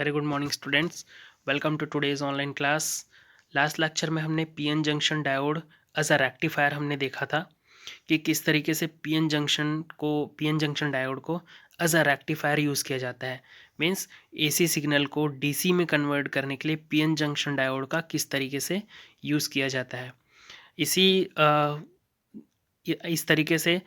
Very good morning students. Welcome to today's online class. Last lecture में हमने PN junction diode as a rectifier हमने देखा था कि किस तरीके से पीएन जंक्शन डायोड को एज अ रेक्टिफायर यूज़ किया जाता है। मीन्स एसी सिग्नल को डीसी में कन्वर्ट करने के लिए पीएन जंक्शन डायोड का किस तरीके से यूज़ किया जाता है। इस तरीके से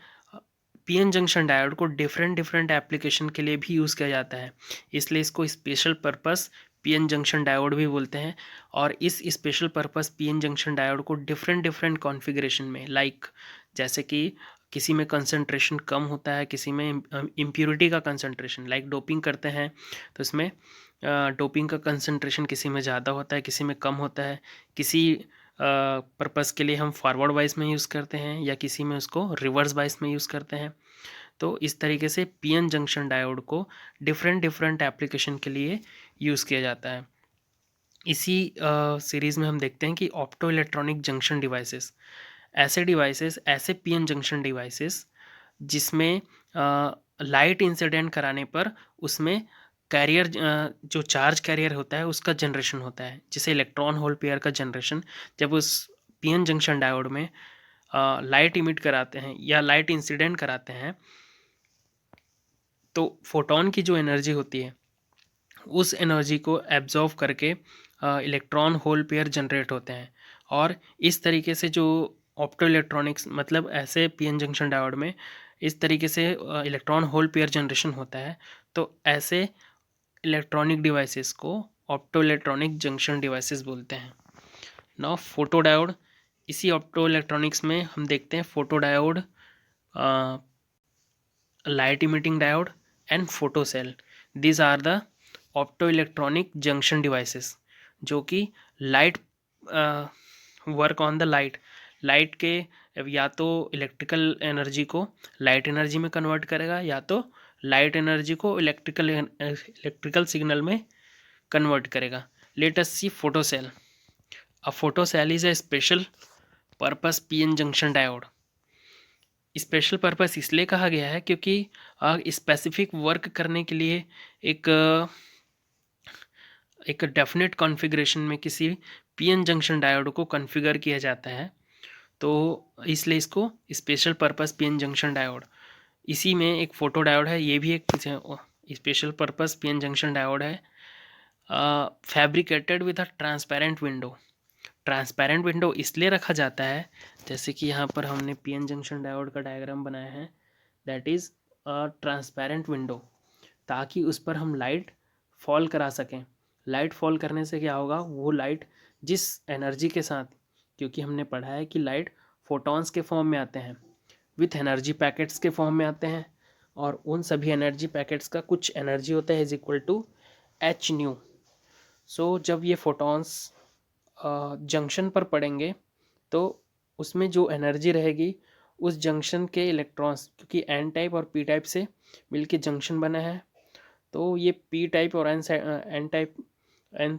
पीएन जंक्शन डायोड को डिफरेंट डिफरेंट एप्लीकेशन के लिए भी यूज़ किया जाता है, इसलिए इसको special purpose PN junction diode भी बोलते हैं। और इस special purpose PN junction diode को डिफरेंट डिफरेंट कॉन्फ़िगरेशन में जैसे कि किसी में कंसंट्रेशन कम होता है, किसी में इम्प्योरिटी का कंसंट्रेशन डोपिंग करते हैं तो इसमें डोपिंग का कंसंट्रेशन किसी में ज़्यादा होता है, किसी में कम होता है। किसी पर्पस के लिए हम फॉरवर्ड वाइस में यूज़ करते हैं या किसी में उसको रिवर्स वाइस में यूज़ करते हैं। तो इस तरीके से पीएन जंक्शन डायोड को डिफरेंट डिफरेंट एप्लीकेशन के लिए यूज़ किया जाता है। इसी सीरीज़ में हम देखते हैं कि ऑप्टो इलेक्ट्रॉनिक जंक्शन डिवाइसेस, ऐसे पीएन जंक्शन डिवाइसेस जिसमें लाइट इंसिडेंट कराने पर उसमें कैरियर जो चार्ज कैरियर होता है उसका जनरेशन होता है, जिसे इलेक्ट्रॉन होल पेयर का जनरेशन जब उस पीएन जंक्शन डायोड में लाइट इमिट कराते हैं या लाइट इंसिडेंट कराते हैं तो फोटोन की जो एनर्जी होती है उस एनर्जी को एब्जॉर्व करके इलेक्ट्रॉन होल पेयर जनरेट होते हैं। और इस तरीके से जो ऑप्टो इलेक्ट्रॉनिक्स मतलब ऐसे पीएन जंक्शन डायोड में इस तरीके से इलेक्ट्रॉन होल पेयर जनरेशन होता है। तो ऐसे इलेक्ट्रॉनिक डिवाइसेस को ऑप्टो इलेक्ट्रॉनिक जंक्शन डिवाइसेस बोलते हैं। नाउ फोटो डायोड, इसी ऑप्टो इलेक्ट्रॉनिक्स में हम देखते हैं photo diode, light emitting diode and photo cell. These are the opto electronic junction devices जो कि light work on the light के या तो इलेक्ट्रिकल एनर्जी को लाइट एनर्जी में कन्वर्ट करेगा या तो लाइट एनर्जी को इलेक्ट्रिकल सिग्नल में कन्वर्ट करेगा। Let us see photo cell. A photo cell is a special purpose PN junction diode. Special purpose इसलिए कहा गया है क्योंकि स्पेसिफिक वर्क करने के लिए एक एक डेफिनेट कॉन्फ़िगरेशन में किसी पीएन जंक्शन डायोड को कॉन्फ़िगर किया जाता है, तो इसलिए इसको special purpose PN junction diode. इसी में एक फोटो डायोड है, ये भी एक special purpose PN junction diode है, fabricated with a transparent window. Transparent window इसलिए रखा जाता है, जैसे कि यहाँ पर हमने पीएन जंक्शन डायोड का डायग्राम बनाया है, that is a transparent window, ताकि उस पर हम लाइट फॉल करा सकें। लाइट फॉल करने से क्या होगा, वो लाइट जिस एनर्जी के साथ, क्योंकि हमने पढ़ा है कि लाइट फोटॉन्स के फॉर्म में आते हैं, विथ एनर्जी पैकेट्स के फॉर्म में आते हैं, और उन सभी एनर्जी पैकेट्स का कुछ एनर्जी होता है is equal to h nu. So जब ये फोटॉन्स जंक्शन पर पड़ेंगे तो उसमें जो एनर्जी रहेगी उस जंक्शन के इलेक्ट्रॉन्स, क्योंकि एन टाइप और पी टाइप से मिलके जंक्शन बना है, तो ये पी टाइप और एन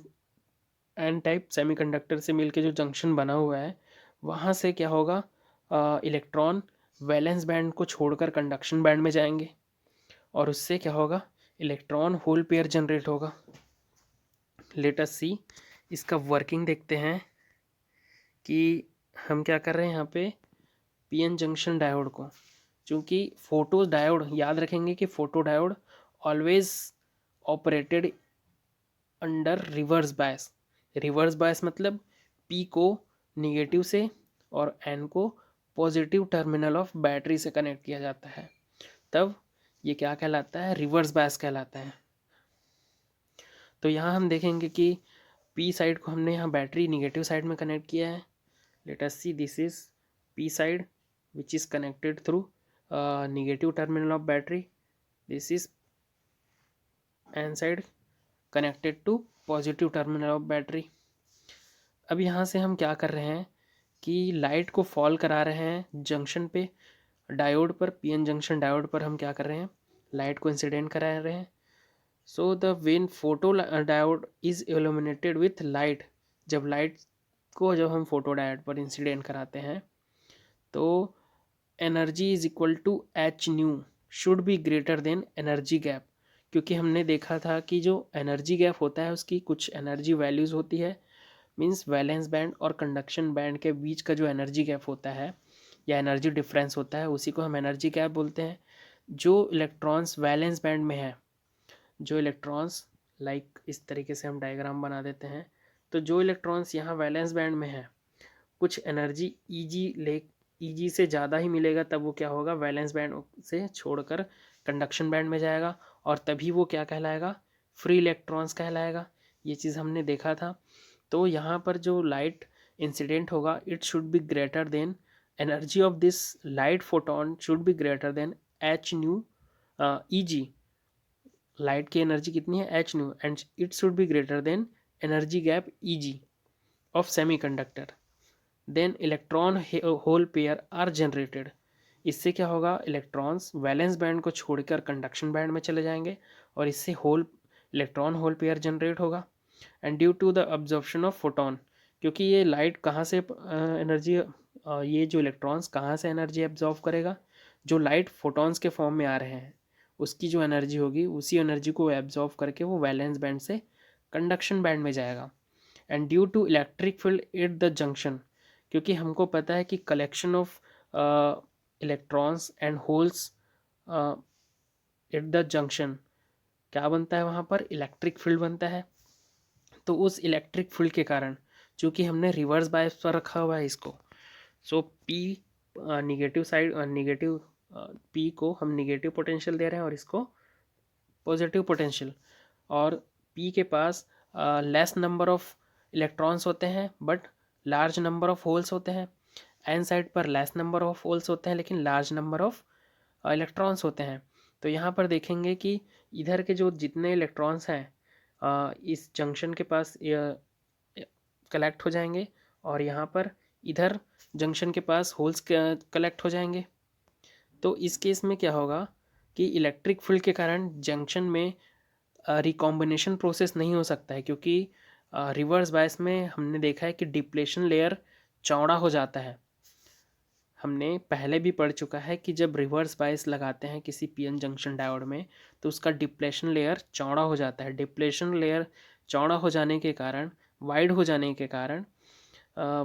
एन टाइप सेमीकंडक्टर से मिलके जो जंक्शन बना हुआ है, वहाँ से क्या होगा, इलेक्ट्रॉन वैलेंस बैंड को छोड़कर कंडक्शन बैंड में जाएंगे और उससे क्या होगा, इलेक्ट्रॉन होल पेयर जनरेट होगा। लेट अस सी, इसका वर्किंग देखते हैं कि हम क्या कर रहे हैं यहाँ पे पीएन जंक्शन डायोड को। चूँकि फोटो डायोड, याद रखेंगे कि photo diode always operated under reverse bias. Reverse bias मतलब पी को निगेटिव से और एन को पॉजिटिव टर्मिनल ऑफ बैटरी से कनेक्ट किया जाता है, तब ये क्या कहलाता है, रिवर्स बायस कहलाता है। तो यहाँ हम देखेंगे कि पी साइड को हमने यहाँ बैटरी निगेटिव साइड में कनेक्ट किया है। Let us see, this is P side which is connected through negative terminal of battery, this is N side connected to positive terminal of battery. अब यहाँ से हम क्या कर रहे हैं कि लाइट को फॉल करा रहे हैं जंक्शन पे, डायोड पर, पीएन जंक्शन डायोड पर हम क्या कर रहे हैं, लाइट को इंसिडेंट करा रहे हैं। So the when photo diode is illuminated with light, जब लाइट को जब हम फोटो डायोड पर इंसिडेंट कराते हैं तो energy is equal to h nu should be greater than energy gap, क्योंकि हमने देखा था कि जो एनर्जी गैप होता है उसकी कुछ एनर्जी वैल्यूज़ होती है, मींस वैलेंस बैंड और कंडक्शन बैंड के बीच का जो एनर्जी गैप होता है या एनर्जी डिफरेंस होता है उसी को हम एनर्जी गैप बोलते हैं। जो इलेक्ट्रॉन्स वैलेंस बैंड में है, जो इलेक्ट्रॉन्स लाइक इस तरीके से हम डायग्राम बना देते हैं, तो जो इलेक्ट्रॉन्स यहाँ वैलेंस बैंड में है कुछ एनर्जी ईजी से ज़्यादा ही मिलेगा, तब वो क्या होगा, वैलेंस बैंड से छोड़कर कंडक्शन बैंड में जाएगा और तभी वो क्या कहलाएगा, फ्री इलेक्ट्रॉन्स कहलाएगा। ये चीज़ हमने देखा था। तो यहाँ पर जो लाइट इंसिडेंट होगा it should be greater than, energy of this light photon should be greater than h nu E G. Light की एनर्जी कितनी है, h nu, and it should be greater than energy gap E G of semiconductor. Then electron hole pair are generated. इससे क्या होगा, electrons valence band को छोड़कर conduction band में चले जाएंगे और इससे इलेक्ट्रॉन होल पेयर जनरेट होगा। And due to the absorption of photon, क्योंकि ये लाइट कहाँ से एनर्जी, ये जो इलेक्ट्रॉन्स कहाँ से एनर्जी एब्जॉर्व करेगा, जो लाइट फोटॉन्स के फॉर्म में आ रहे हैं उसकी जो एनर्जी होगी उसी एनर्जी को एब्जॉर्व करके वो वैलेंस बैंड से कंडक्शन बैंड में जाएगा। And due to electric field at the junction, क्योंकि हमको पता है कि collection of electrons and holes at the junction क्या बनता है, वहाँ पर इलेक्ट्रिक फील्ड बनता है। तो उस इलेक्ट्रिक फील्ड के कारण, चूँकि हमने रिवर्स बायस पर रखा हुआ है इसको, so P negative side, negative P को हम निगेटिव पोटेंशियल दे रहे हैं और इसको पॉजिटिव पोटेंशियल, और पी के पास लेस नंबर ऑफ इलेक्ट्रॉन्स होते हैं but large number of holes होते हैं। एन साइड पर लेस नंबर ऑफ होल्स होते हैं लेकिन लार्ज नंबर ऑफ इलेक्ट्रॉन्स होते हैं। तो यहाँ पर देखेंगे कि इधर के जो जितने इलेक्ट्रॉन्स हैं इस जंक्शन के पास कलेक्ट हो जाएंगे और यहाँ पर इधर जंक्शन के पास होल्स कलेक्ट हो जाएंगे। तो इस केस में क्या होगा कि इलेक्ट्रिक फील्ड के कारण जंक्शन में रिकॉम्बिनेशन प्रोसेस नहीं हो सकता है, क्योंकि रिवर्स बायस में हमने देखा है कि डिप्लेशन लेयर चौड़ा हो जाता है। हमने पहले भी पढ़ चुका है कि जब रिवर्स बायस लगाते हैं किसी पीएन जंक्शन डायोड में तो उसका डिप्लेशन लेयर चौड़ा हो जाता है। डिप्लेशन लेयर चौड़ा हो जाने के कारण, वाइड हो जाने के कारण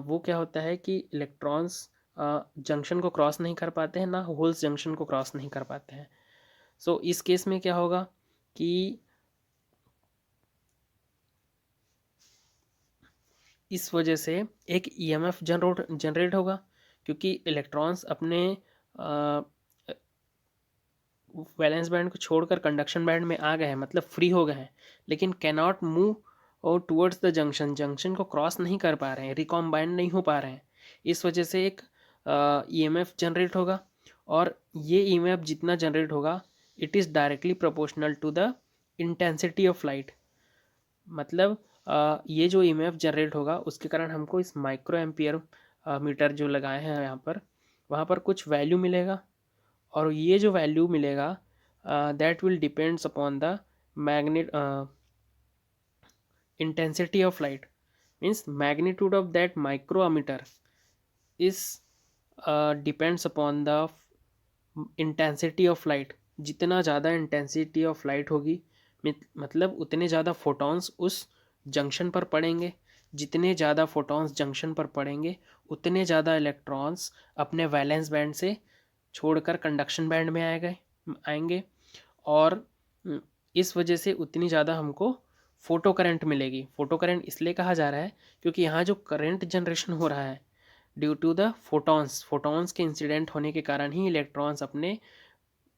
वो क्या होता है कि इलेक्ट्रॉन्स जंक्शन को क्रॉस नहीं कर पाते हैं, ना होल्स जंक्शन को क्रॉस नहीं कर पाते हैं। सो इस केस में क्या होगा कि इस वजह से एक ईएमएफ जनरेट होगा, क्योंकि इलेक्ट्रॉन्स अपने वैलेंस बैंड को छोड़कर कंडक्शन बैंड में आ गए हैं, मतलब फ्री हो गए हैं, लेकिन कैनॉट मूव और टूवर्ड्स द जंक्शन, जंक्शन को क्रॉस नहीं कर पा रहे हैं, रिकॉम्बाइंड नहीं हो पा रहे हैं। इस वजह से एक ईएमएफ जनरेट होगा और ये ईएमएफ जितना जनरेट होगा it is directly proportional to the intensity of light. मतलब ये जो ईएमएफ जनरेट होगा उसके कारण हमको इस माइक्रो एम्पियर मीटर जो लगाए हैं यहाँ पर, वहाँ पर कुछ वैल्यू मिलेगा और ये जो वैल्यू मिलेगा that will depends upon the magnet intensity of light, means magnitude of that micrometre is depends upon the intensity of light. जितना ज़्यादा इंटेंसिटी ऑफ लाइट होगी मतलब उतने ज़्यादा फोटॉन्स उस जंक्शन पर पड़ेंगे, जितने ज़्यादा फोटॉन्स जंक्शन पर पड़ेंगे उतने ज़्यादा इलेक्ट्रॉन्स अपने वैलेंस बैंड से छोड़कर कंडक्शन बैंड में आएंगे और इस वजह से उतनी ज़्यादा हमको फोटो करंट मिलेगी। फोटो करंट इसलिए कहा जा रहा है क्योंकि यहाँ जो करंट जनरेशन हो रहा है ड्यू टू द फोटॉन्स के इंसिडेंट होने के कारण ही इलेक्ट्रॉन्स अपने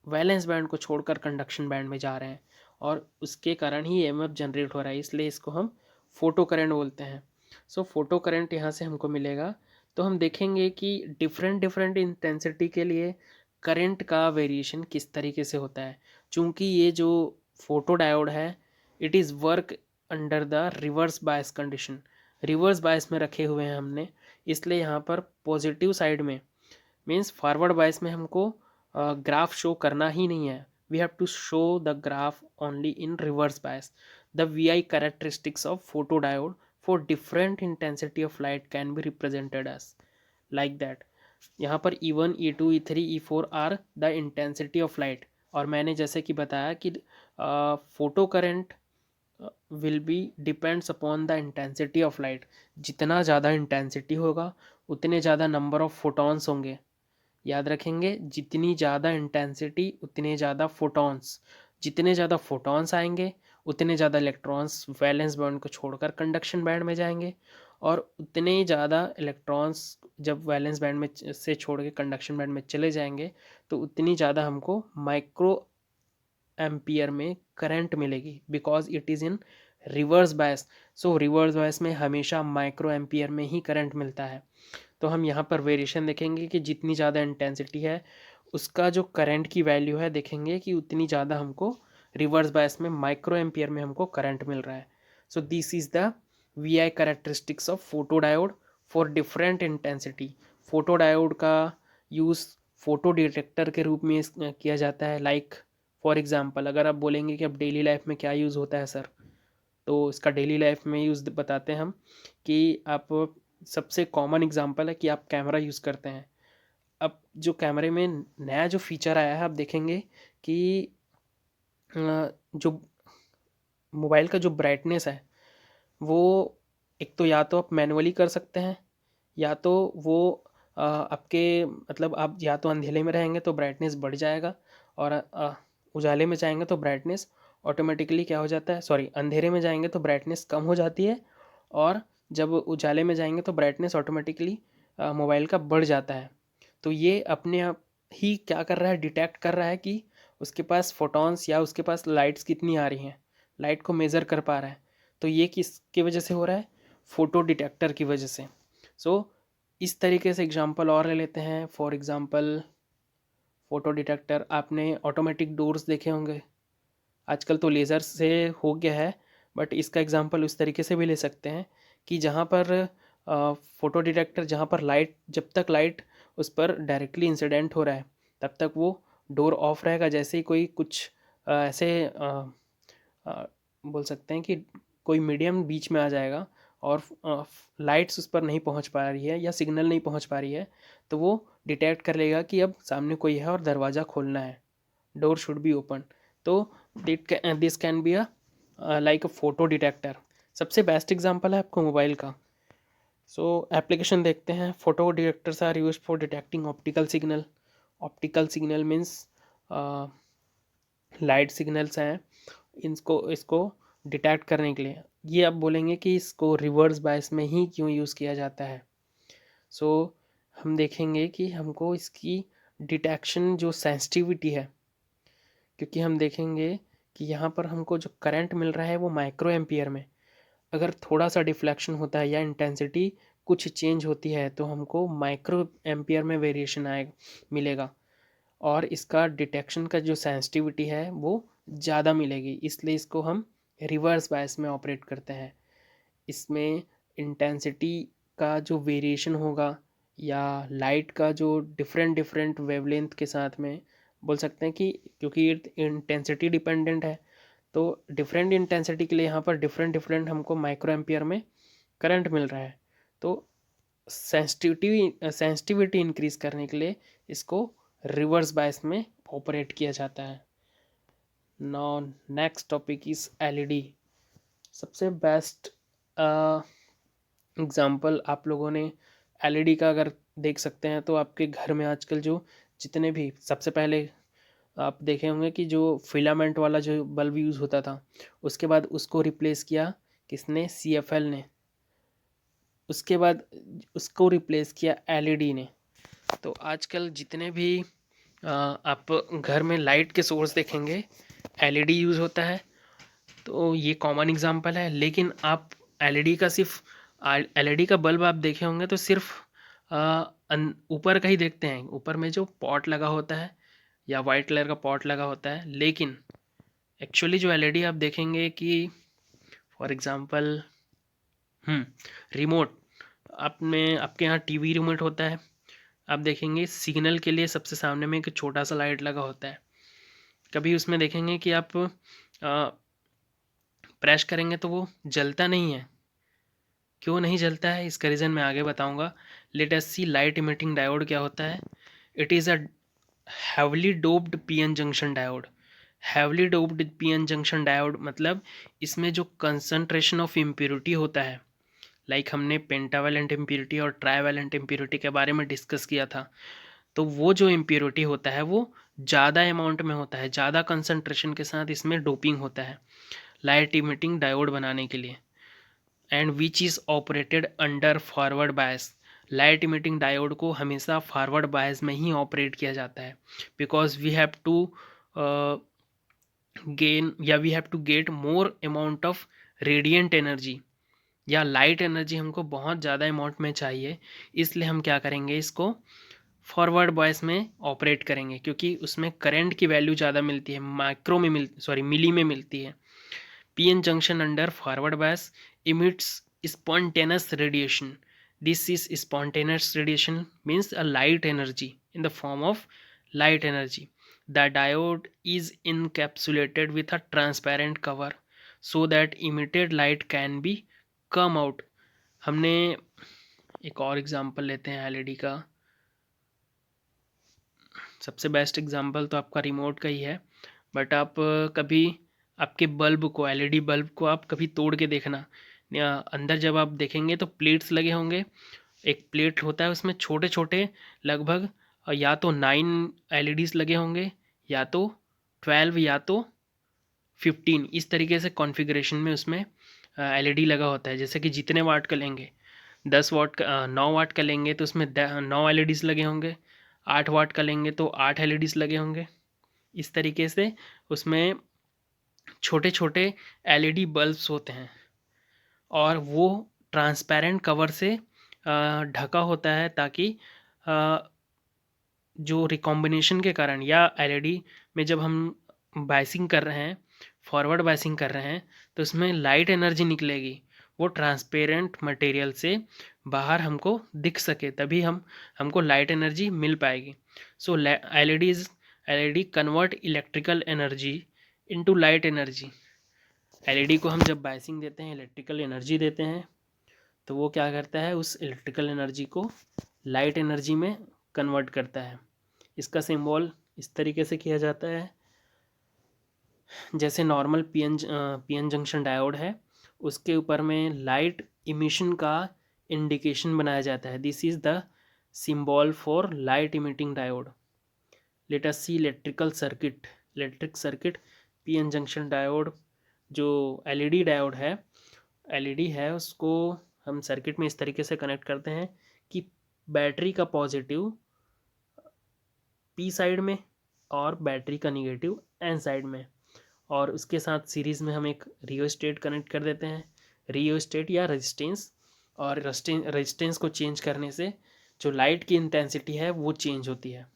वैलेंस बैंड को छोड़कर कंडक्शन बैंड में जा रहे हैं और उसके कारण ही ईएमएफ जनरेट हो रहा है, इसलिए इसको हम फोटो करंट बोलते हैं। सो फोटो करंट यहाँ से हमको मिलेगा। तो हम देखेंगे कि डिफरेंट इंटेंसिटी के लिए करंट का वेरिएशन किस तरीके से होता है। चूँकि ये जो फोटो डायोड है it is work under the reverse bias condition, reverse bias में रखे हुए हैं हमने, इसलिए यहाँ पर पॉजिटिव साइड में मीन्स फॉरवर्ड बायस में हमको ग्राफ शो करना ही नहीं है। We have to show the graph only in reverse bias. The V characteristics of photo diode for different intensity of light can be represented as like that. यहाँ पर E1 E2 E3 E4 are the intensity of light, और मैंने जैसे कि बताया कि photo current will be depends upon the intensity of light. जितना ज़्यादा इंटेंसिटी होगा उतने ज़्यादा नंबर ऑफ फोटॉन्स होंगे। याद रखेंगे, जितनी ज़्यादा इंटेंसिटी उतने ज़्यादा फोटॉन्स, जितने ज़्यादा फोटॉन्स आएंगे उतने ज़्यादा इलेक्ट्रॉन्स वैलेंस बैंड को छोड़कर कंडक्शन बैंड में जाएंगे, और उतने ही ज़्यादा इलेक्ट्रॉन्स जब वैलेंस बैंड में से छोड़ के कंडक्शन बैंड में चले जाएंगे तो उतनी ज़्यादा हमको माइक्रो एम्पियर में करंट मिलेगी, because it is in reverse bias. So reverse bias में हमेशा माइक्रो एम्पियर में ही करंट मिलता है। तो हम यहाँ पर वेरिएशन देखेंगे कि जितनी ज़्यादा इंटेंसिटी है उसका जो करंट की वैल्यू है देखेंगे कि उतनी ज़्यादा हमको रिवर्स बायस में माइक्रो एम्पियर में हमको करंट मिल रहा है। So this is the V I characteristics of photo diode for different intensity. Photo diode का यूज़ फोटो डिटेक्टर के रूप में किया जाता है। लाइक फॉर एग्जांपल, अगर आप बोलेंगे कि अब डेली लाइफ में क्या यूज़ होता है सर, तो इसका डेली लाइफ में यूज़ बताते हैं हम कि आप, सबसे कॉमन एग्जांपल है कि आप कैमरा यूज़ करते हैं। अब जो कैमरे में नया जो फीचर आया है आप देखेंगे कि जो मोबाइल का जो ब्राइटनेस है वो, एक तो या तो आप मैनुअली कर सकते हैं, या तो वो आपके मतलब आप या तो अंधेरे में रहेंगे तो ब्राइटनेस बढ़ जाएगा, और उजाले में जाएंगे तो ब्राइटनेस ऑटोमेटिकली क्या हो जाता है, सॉरी, अंधेरे में जाएंगे तो ब्राइटनेस कम हो जाती है, और जब उजाले में जाएंगे तो ब्राइटनेस ऑटोमेटिकली मोबाइल का बढ़ जाता है। तो ये अपने आप ही क्या कर रहा है, डिटेक्ट कर रहा है कि उसके पास फोटॉन्स या उसके पास लाइट्स कितनी आ रही हैं, लाइट को मेज़र कर पा रहा है। तो ये किसकी वजह से हो रहा है, फ़ोटो डिटेक्टर की वजह से। सो इस तरीके से एग्जांपल और ले लेते हैं। फॉर एग्जांपल, फ़ोटो डिटेक्टर, आपने ऑटोमेटिक डोर्स देखे होंगे, आजकल तो लेज़र से हो गया है, बट इसका एग्जांपल उस तरीके से भी ले सकते हैं कि जहाँ पर फ़ोटो डिटेक्टर, जहाँ पर लाइट, जब तक लाइट उस पर डायरेक्टली इंसिडेंट हो रहा है तब तक वो डोर ऑफ रहेगा। जैसे ही कोई कुछ ऐसे बोल सकते हैं कि कोई मीडियम बीच में आ जाएगा और लाइट्स उस पर नहीं पहुंच पा रही है या सिग्नल नहीं पहुंच पा रही है, तो वो डिटेक्ट कर लेगा कि अब सामने कोई है और दरवाज़ा खोलना है, डोर शुड बी ओपन। तो this can be a like a photo detector. सबसे बेस्ट एग्जांपल है आपको मोबाइल का। सो एप्लीकेशन देखते हैं। Photo detectors are used for detecting optical signal. Optical signal means light signals हैं, इसको इसको डिटेक्ट करने के लिए। ये आप बोलेंगे कि इसको रिवर्स बायस में ही क्यों यूज़ किया जाता है। सो हम देखेंगे कि हमको इसकी डिटेक्शन जो सेंसिटिविटी है, क्योंकि हम देखेंगे कि यहाँ पर हमको जो करंट मिल रहा है वो माइक्रो एम्पियर में, अगर थोड़ा सा डिफ्लेक्शन होता है या इंटेंसिटी कुछ चेंज होती है तो हमको माइक्रो एम्पियर में वेरिएशन मिलेगा, और इसका डिटेक्शन का जो सेंसिटिविटी है वो ज़्यादा मिलेगी, इसलिए इसको हम रिवर्स बायस में ऑपरेट करते हैं। इसमें इंटेंसिटी का जो वेरिएशन होगा या लाइट का जो डिफरेंट डिफरेंट वेवलेंथ के साथ में, बोल सकते हैं कि क्योंकि इंटेंसिटी डिपेंडेंट है तो डिफरेंट इंटेंसिटी के लिए यहाँ पर डिफरेंट डिफरेंट हमको माइक्रो एम्पियर में करंट मिल रहा है। तो सेंसिटिविटी इंक्रीज करने के लिए इसको रिवर्स बायस में ऑपरेट किया जाता है। Now next topic is LED. सबसे बेस्ट एग्ज़ाम्पल आप लोगों ने एलईडी का अगर देख सकते हैं तो आपके घर में आजकल जो जितने भी, सबसे पहले आप देखे होंगे कि जो फिलामेंट वाला जो बल्ब यूज़ होता था उसके बाद उसको रिप्लेस किया किसने, CFL ने। उसके बाद उसको रिप्लेस किया एलईडी ने। तो आजकल जितने भी आप घर में लाइट के सोर्स देखेंगे एलईडी यूज़ होता है। तो ये कॉमन एग्जांपल है, लेकिन आप एलईडी का सिर्फ एलईडी का बल्ब आप देखे होंगे तो सिर्फ ऊपर का ही देखते हैं, ऊपर में जो पॉट लगा होता है या वाइट कलर का पॉट लगा होता है। लेकिन एक्चुअली जो एलईडी आप देखेंगे कि फॉर एग्जांपल रिमोट, आपके यहाँ टीवी रिमोट होता है, आप देखेंगे सिग्नल के लिए सबसे सामने में एक छोटा सा लाइट लगा होता है। कभी उसमें देखेंगे कि आप प्रेस करेंगे तो वो जलता नहीं है। क्यों नहीं जलता है, इसका रीज़न मैं आगे बताऊंगा। लेट अस सी लाइट इमिटिंग डायोड क्या होता है। It is a heavily doped PN junction diode. Heavily doped PN junction diode मतलब इसमें जो कंसंट्रेशन ऑफ इम्प्योरिटी होता है, लाइक हमने पेंटावैलेंट इम्प्योरिटी और ट्राइवैलेंट इम्प्योरिटी के बारे में डिस्कस किया था, तो वो जो इम्प्योरिटी होता है वो ज़्यादा अमाउंट में होता है, ज़्यादा कंसंट्रेशन के साथ इसमें डोपिंग होता है लाइट इमिटिंग डायोड बनाने के लिए, and which is operated under forward bias. Light emitting diode को हमेशा फॉरवर्ड बायस में ही ऑपरेट किया जाता है, because we have to gain या we have to get more amount of radiant energy या लाइट एनर्जी हमको बहुत ज़्यादा अमाउंट में चाहिए, इसलिए हम क्या करेंगे, इसको फॉरवर्ड बॉयस में ऑपरेट करेंगे, क्योंकि उसमें करंट की वैल्यू ज़्यादा मिलती है, माइक्रो में मिली में मिलती है। PN junction under forward bias emits spontaneous radiation. This is spontaneous radiation means a light energy in the form of light energy. The diode is encapsulated with a transparent cover so that emitted light can be come out. हमने एक और example लेते हैं LED का। सबसे best example तो आपका remote का ही है, बट आप कभी आपके बल्ब को, एलईडी बल्ब को आप कभी तोड़ के देखना, या अंदर जब आप देखेंगे तो प्लेट्स लगे होंगे, एक प्लेट होता है उसमें छोटे छोटे लगभग या तो 9 एलईडीज लगे होंगे, या तो 12, या तो 15, इस तरीके से कॉन्फ़िगरेशन में उसमें एलईडी लगा होता है। जैसे कि जितने वाट का लेंगे, 10 वाट का, 9 वाट का लेंगे तो उसमें 9 एलईडीज लगे होंगे, 8 वाट का लेंगे तो 8 एलईडीज लगे होंगे। इस तरीके से उसमें छोटे छोटे एलईडी बल्ब्स होते हैं, और वो ट्रांसपेरेंट कवर से ढका होता है, ताकि जो रिकॉम्बिनेशन के कारण या एलईडी में जब हम बाइसिंग कर रहे हैं, फॉरवर्ड बाइसिंग कर रहे हैं, तो उसमें लाइट एनर्जी निकलेगी, वो ट्रांसपेरेंट मटेरियल से बाहर हमको दिख सके, तभी हमको लाइट एनर्जी मिल पाएगी। So LED convert electrical energy into light energy. LED को हम जब बाइसिंग देते हैं, इलेक्ट्रिकल एनर्जी देते हैं, तो वो क्या करता है, उस इलेक्ट्रिकल एनर्जी को लाइट एनर्जी में कन्वर्ट करता है। इसका सिंबल इस तरीके से किया जाता है, जैसे नॉर्मल पीएन जंक्शन डायोड है, उसके ऊपर में लाइट इमिशन का इंडिकेशन बनाया जाता है। This is the symbol for light emitting diode. Let us see electric circuit PN junction diode. जो एलईडी डायोड है, एलईडी है, उसको हम सर्किट में इस तरीके से कनेक्ट करते हैं कि बैटरी का पॉजिटिव पी साइड में और बैटरी का निगेटिव एन साइड में, और उसके साथ सीरीज़ में हम एक रियोस्टेट कनेक्ट कर देते हैं, रियोस्टेट या रेजिस्टेंस, और रेजिस्टेंस को चेंज करने से जो लाइट की इंटेंसिटी है वो चेंज होती है।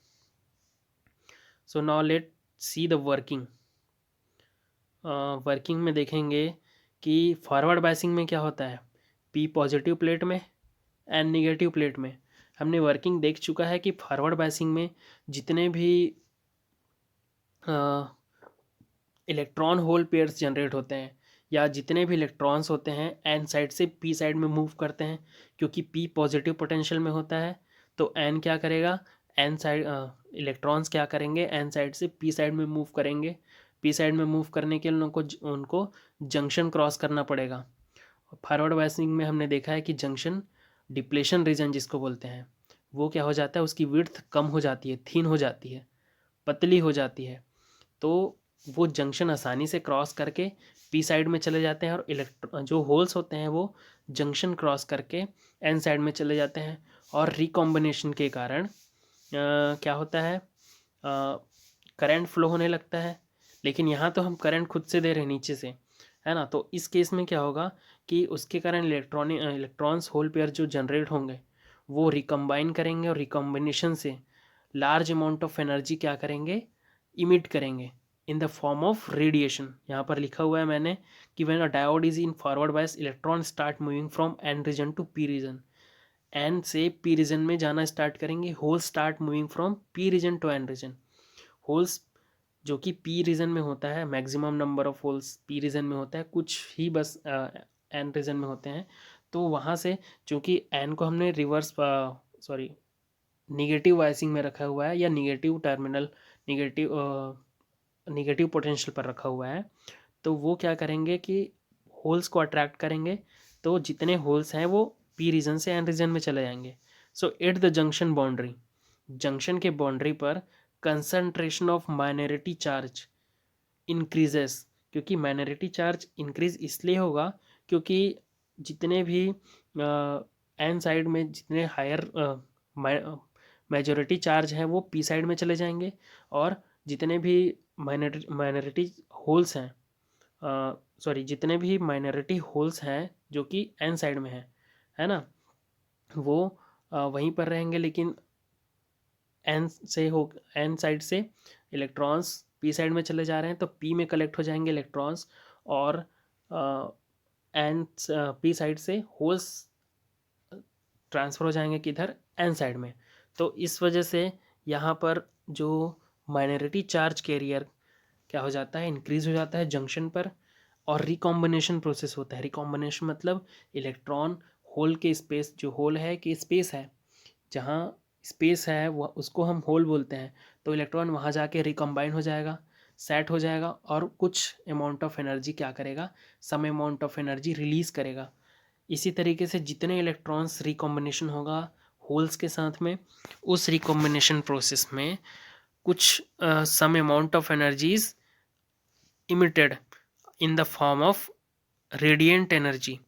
So now let see the working. Working में देखेंगे कि फॉरवर्ड बायसिंग में क्या होता है, पी पॉजिटिव प्लेट में, एन निगेटिव प्लेट में। हमने वर्किंग देख चुका है कि फॉरवर्ड बायसिंग में जितने भी इलेक्ट्रॉन होल पेयर्स जनरेट होते हैं, या जितने भी इलेक्ट्रॉन्स होते हैं एन साइड से पी साइड में मूव करते हैं, क्योंकि पी पॉजिटिव पोटेंशियल में होता है, तो एन क्या करेगा, एन साइड इलेक्ट्रॉन्स क्या करेंगे, एन साइड से पी साइड में मूव करेंगे। पी साइड में मूव करने के लिए उनको जंक्शन क्रॉस करना पड़ेगा। फॉरवर्ड बायसिंग में हमने देखा है कि जंक्शन डिप्लेशन रीजन जिसको बोलते हैं, वो क्या हो जाता है, उसकी विड्थ कम हो जाती है, थिन हो जाती है, पतली हो जाती है, तो वो जंक्शन आसानी से क्रॉस करके पी साइड में चले जाते हैं, और जो होल्स होते हैं वो जंक्शन क्रॉस करके एन साइड में चले जाते हैं, और रिकॉम्बिनेशन के कारण क्या होता है, करंट फ्लो होने लगता है। लेकिन यहाँ तो हम करंट खुद से दे रहे हैं नीचे से, है ना, तो इस केस में क्या होगा कि उसके कारण इलेक्ट्रॉन्स होल पेयर जो जनरेट होंगे वो रिकम्बाइन करेंगे, और रिकॉम्बिनेशन से लार्ज अमाउंट ऑफ एनर्जी क्या करेंगे, इमिट करेंगे in the form of radiation. यहाँ पर लिखा हुआ है मैंने कि when a diode is in forward bias, electron start moving from N region to P region. N से पी रीजन में जाना स्टार्ट करेंगे, hole start moving from P region to N region. Holes जो कि पी रीजन में होता है, maximum number of holes P region में होता है, कुछ ही बस एन रीजन में होते हैं। तो वहाँ से चूँकि एन को हमने रिवर्स निगेटिव वाइसिंग में रखा हुआ है, या negative terminal, negative negative potential पर रखा हुआ है, तो वो क्या करेंगे कि होल्स को अट्रैक्ट करेंगे, तो जितने होल्स हैं वो पी रीजन से एन रीजन में चले जाएंगे। So at the junction boundary, junction के बाउंड्री पर concentration of minority charge increases, क्योंकि माइनॉरिटी चार्ज इंक्रीज इसलिए होगा क्योंकि जितने भी एन साइड में जितने हायर मेजॉरिटी चार्ज हैं वो पी साइड में चले जाएंगे, और जितने भी माइनॉरिटी होल्स हैं, सॉरी जितने भी माइनॉरिटी होल्स हैं जो कि एन साइड में है ना, वो वहीं पर रहेंगे, लेकिन एन साइड से इलेक्ट्रॉन्स पी साइड में चले जा रहे हैं, तो पी में कलेक्ट हो जाएंगे इलेक्ट्रॉन्स, और एन पी साइड से होल्स ट्रांसफ़र हो जाएंगे किधर, एन साइड में। तो इस वजह से यहाँ पर जो माइनॉरिटी चार्ज कैरियर क्या हो जाता है, इंक्रीज हो जाता है जंक्शन पर, और रिकॉम्बिनेशन प्रोसेस होता है। रिकॉम्बिनेशन मतलब इलेक्ट्रॉन होल के स्पेस, जो होल है कि स्पेस है, जहाँ स्पेस है वह उसको हम होल बोलते हैं, तो इलेक्ट्रॉन वहाँ जाके रिकम्बाइन हो जाएगा, सेट हो जाएगा, और कुछ अमाउंट ऑफ एनर्जी क्या करेगा, some amount of energy release करेगा। इसी तरीके से जितने इलेक्ट्रॉन्स रिकॉम्बिनेशन होगा होल्स के साथ में, उस रिकॉम्बिनेशन प्रोसेस में कुछ some amount of energies emitted in the form of radiant energy.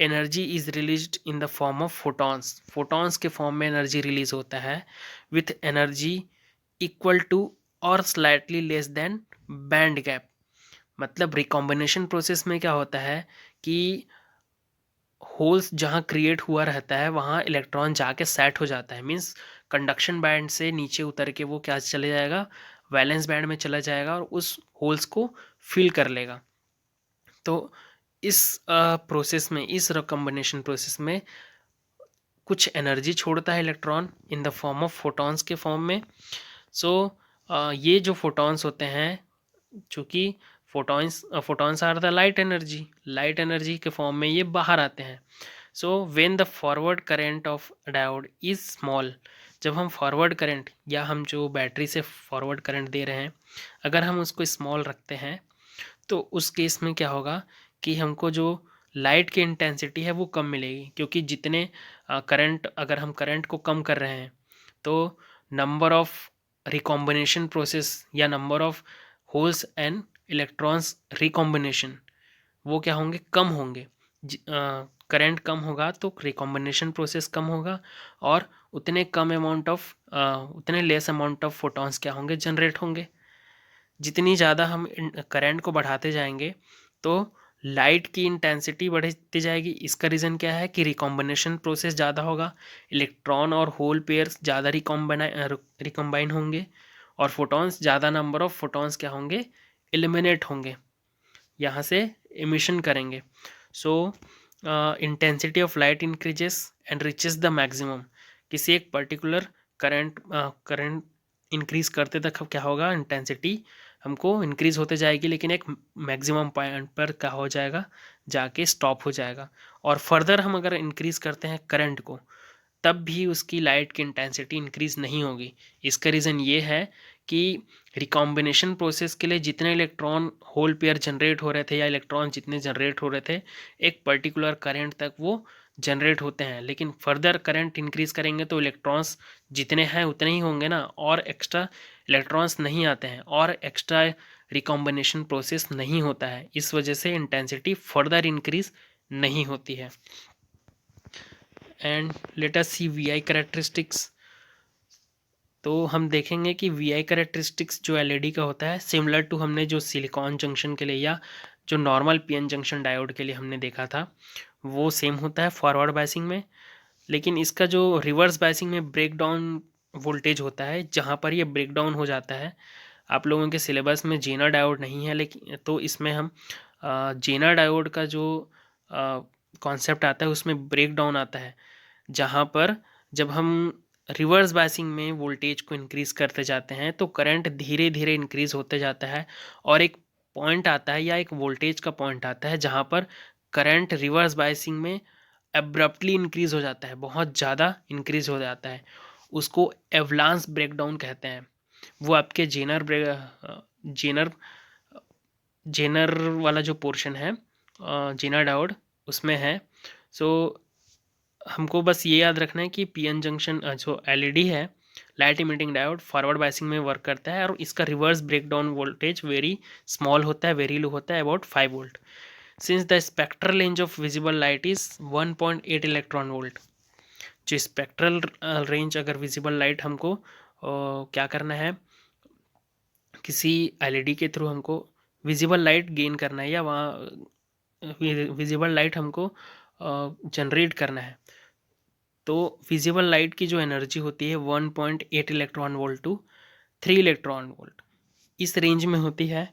Energy is released in the form of photons, photons के फॉर्म में एनर्जी रिलीज होता है विथ एनर्जी इक्वल टू और slightly less than band gap. मतलब recombination process में क्या होता है कि होल्स जहाँ क्रिएट हुआ रहता है वहाँ इलेक्ट्रॉन जाके सेट हो जाता है, मीन्स कंडक्शन बैंड से नीचे उतर के वो क्या चले जाएगा, वैलेंस बैंड में चला जाएगा, और उस होल्स को फिल कर लेगा। तो इस प्रोसेस में, इस रिकॉम्बिनेशन प्रोसेस में कुछ एनर्जी छोड़ता है electron in the form of photons के फॉर्म में। सो ये जो फोटॉन्स होते हैं, चूँकि photons are the light energy के फॉर्म में ये बाहर आते हैं। So when the forward current of diode is small, जब हम फॉरवर्ड करंट या हम जो बैटरी से फॉरवर्ड करंट दे रहे हैं अगर हम उसको स्मॉल रखते हैं, तो उस केस में क्या होगा कि हमको जो लाइट की इंटेंसिटी है वो कम मिलेगी, क्योंकि जितने करंट, अगर हम करंट को कम कर रहे हैं तो नंबर ऑफ रिकॉम्बिनेशन प्रोसेस या number of holes and electrons recombination वो क्या होंगे, कम होंगे। करंट कम होगा तो रिकॉम्बिनेशन प्रोसेस कम होगा, और उतने लेस अमाउंट ऑफ फोटॉन्स क्या होंगे, जनरेट होंगे। जितनी ज़्यादा हम करंट को बढ़ाते जाएंगे तो लाइट की इंटेंसिटी बढ़ती जाएगी। इसका रीज़न क्या है कि रिकॉम्बिनेशन प्रोसेस ज़्यादा होगा, इलेक्ट्रॉन और होल पेयर्स ज़्यादा रिकम्बाइन होंगे, और फोटॉन्स, ज़्यादा नंबर ऑफ फोटॉन्स क्या होंगे, एलिमिनेट होंगे, यहाँ से एमिशन करेंगे। So intensity of light increases and reaches the maximum. किसी एक पर्टिकुलर करंट इंक्रीज करते तक क्या होगा, इंटेंसिटी हमको इंक्रीज होते जाएगी, लेकिन एक मैक्सिमम पॉइंट पर क्या हो जाएगा, जाके स्टॉप हो जाएगा। और फर्दर हम अगर इंक्रीज करते हैं करंट को, तब भी उसकी लाइट की इंटेंसिटी इंक्रीज नहीं होगी। इसका रीज़न ये है कि रिकॉम्बिनेशन प्रोसेस के लिए जितने इलेक्ट्रॉन होल पेयर जनरेट हो रहे थे या इलेक्ट्रॉन जितने जनरेट हो रहे थे, एक पर्टिकुलर करंट तक वो जनरेट होते हैं, लेकिन फर्दर करंट इंक्रीज करेंगे तो इलेक्ट्रॉन्स जितने हैं उतने ही होंगे ना, और एक्स्ट्रा इलेक्ट्रॉन्स नहीं आते हैं, और एक्स्ट्रा रिकॉम्बिनेशन प्रोसेस नहीं होता है। इस वजह से इंटेंसिटी फर्दर इंक्रीज नहीं होती है। And let us see V I characteristics. तो हम देखेंगे कि वी आई कैरेक्टरिस्टिक्स जो एलईडी का होता है, सिमिलर टू हमने जो सिलिकॉन जंक्शन के लिए या जो नॉर्मल पीएन जंक्शन डायोड के लिए हमने देखा था वो सेम होता है फॉरवर्ड बायसिंग में। लेकिन इसका जो रिवर्स बायसिंग में ब्रेक डाउन वोल्टेज होता है, जहाँ पर ये ब्रेक डाउन हो जाता है, आप लोगों के सिलेबस में जेनर डायोड नहीं है, लेकिन तो इसमें हम जेनर डायोड का जो कॉन्सेप्ट आता है उसमें ब्रेक डाउन आता है, जहाँ पर जब हम रिवर्स बायसिंग में वोल्टेज को इंक्रीज़ करते जाते हैं तो करंट धीरे धीरे इंक्रीज़ होते जाता है, और एक पॉइंट आता है या एक वोल्टेज का पॉइंट आता है जहाँ पर करंट रिवर्स बायसिंग में एब्रप्टली इंक्रीज़ हो जाता है, बहुत ज़्यादा इंक्रीज़ हो जाता है। उसको एवलांस ब्रेकडाउन कहते हैं। वो आपके जेनर जेनर वाला जो पोर्शन है, जेनर डायोड उसमें है। सो हमको बस ये याद रखना है कि पीएन जंक्शन जो एलईडी है, light emitting diode, forward biasing में वर्क करता है और इसका reverse breakdown voltage very small होता है, वेरी लो होता है, about 5 volt. Since the spectral range of visible light is 1.8 electron volt. जो स्पेक्ट्रल रेंज, अगर विजिबल लाइट हमको क्या करना है, किसी एलईडी के थ्रू हमको विजिबल लाइट गेन करना है या वहाँ विजिबल लाइट हमको जनरेट करना है, तो विजिबल लाइट की जो एनर्जी होती है 1.8 electron volt to 3 electron volt, इस रेंज में होती है।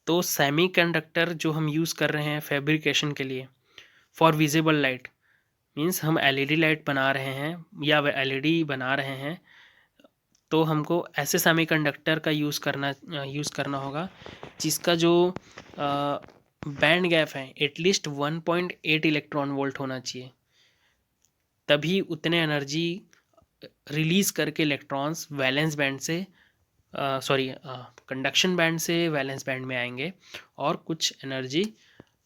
तो सेमीकंडक्टर जो हम यूज़ कर रहे हैं फैब्रिकेशन के लिए फॉर विजिबल लाइट, मीन्स हम एलईडी लाइट बना रहे हैं या एलईडी बना रहे हैं, तो हमको ऐसे सेमीकंडक्टर का यूज़ करना होगा जिसका जो बैंड गैप है एटलीस्ट 1.8 इलेक्ट्रॉन वोल्ट होना चाहिए। तभी उतने एनर्जी रिलीज़ करके इलेक्ट्रॉन्स वैलेंस बैंड से कंडक्शन बैंड से वैलेंस बैंड में आएंगे और कुछ energy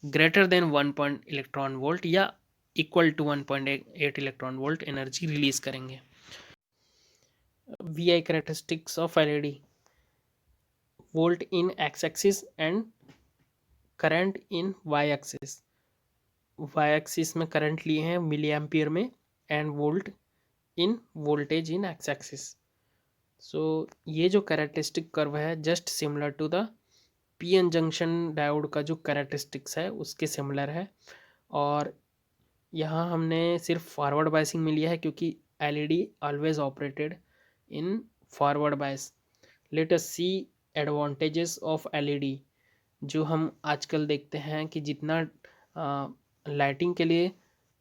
greater than 1 point electron volt या equal to 1.8 electron volt energy release करेंगे। VI characteristics of LED: volt in x-axis and current in y-axis। y-axis में current लिए हैं मिली एम्पियर में and volt in voltage in x-axis। So ये जो characteristic curve है just similar to the PN junction diode का जो characteristics है उसके सिमिलर है। और यहाँ हमने सिर्फ फॉरवर्ड बायसिंग में लिया है क्योंकि LED always operated in forward bias. Let us see advantages of LED. जो हम आजकल देखते हैं कि जितना लाइटिंग के लिए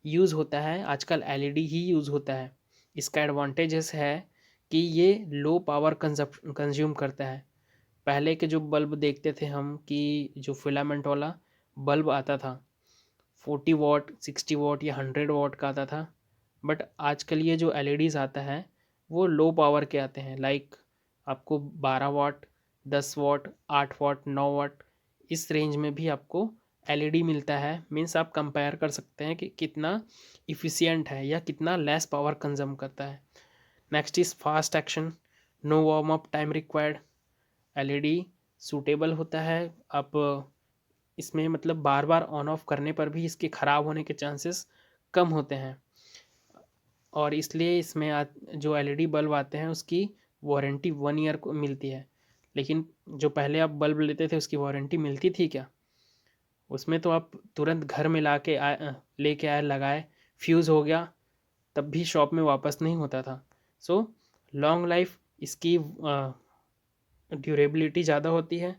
यूज़ होता है आजकल एलईडी ही यूज़ होता है। इसका एडवांटेजेस है कि ये लो पावर कंज्यूम करता है। पहले के जो बल्ब देखते थे हम कि जो फिलामेंट वाला बल्ब आता था 40 वॉट 60 वॉट या 100 वॉट का आता था, बट आजकल ये जो एलईडीज़ आता है वो लो पावर के आते हैं। लाइक आपको 12 वॉट 10 वॉट 8 वॉट 9 वॉट इस रेंज में भी आपको एलईडी मिलता है। मीन्स आप कंपेयर कर सकते हैं कि कितना इफ़िशियंट है या कितना लेस पावर कंज्यूम करता है। Next is fast action, no warm up time required. LED suitable होता है। आप इसमें मतलब बार बार ऑन ऑफ करने पर भी इसके ख़राब होने के चांसेस कम होते हैं और इसलिए इसमें जो एलईडी बल्ब आते हैं उसकी वारंटी 1 ईयर को मिलती है। लेकिन जो पहले आप बल्ब लेते थे उसकी वारंटी मिलती थी क्या? उसमें तो आप तुरंत घर में लेके आए लगाए, फ्यूज़ हो गया तब भी शॉप में वापस नहीं होता था। सो लॉन्ग लाइफ इसकी ड्यूरेबिलिटी ज़्यादा होती है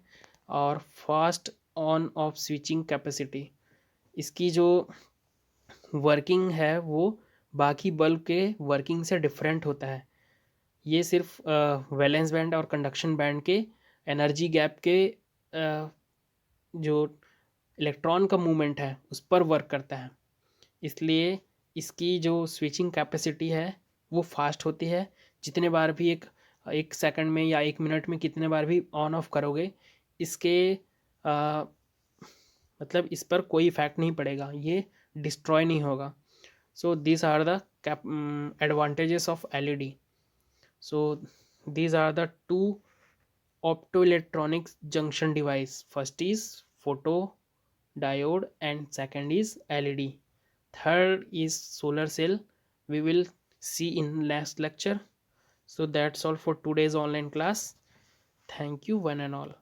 और fast on off switching capacity, इसकी जो वर्किंग है वो बाकी बल्ब के वर्किंग से डिफरेंट होता है। ये सिर्फ वैलेंस बैंड और कंडक्शन बैंड के एनर्जी गैप के जो इलेक्ट्रॉन का मूवमेंट है उस पर वर्क करता है। इसलिए इसकी जो स्विचिंग कैपेसिटी है वो फास्ट होती है। जितने बार भी एक सेकंड में या 1 मिनट में कितने बार भी ऑन ऑफ करोगे इसके मतलब इस पर कोई इफेक्ट नहीं पड़ेगा, ये डिस्ट्रॉय नहीं होगा। So this are the advantages of LED. So these are the two optoelectronics junction device. First is photo diode and second is LED. Third is solar cell. We will see in next lecture. So that's all for today's online class. Thank you one and all.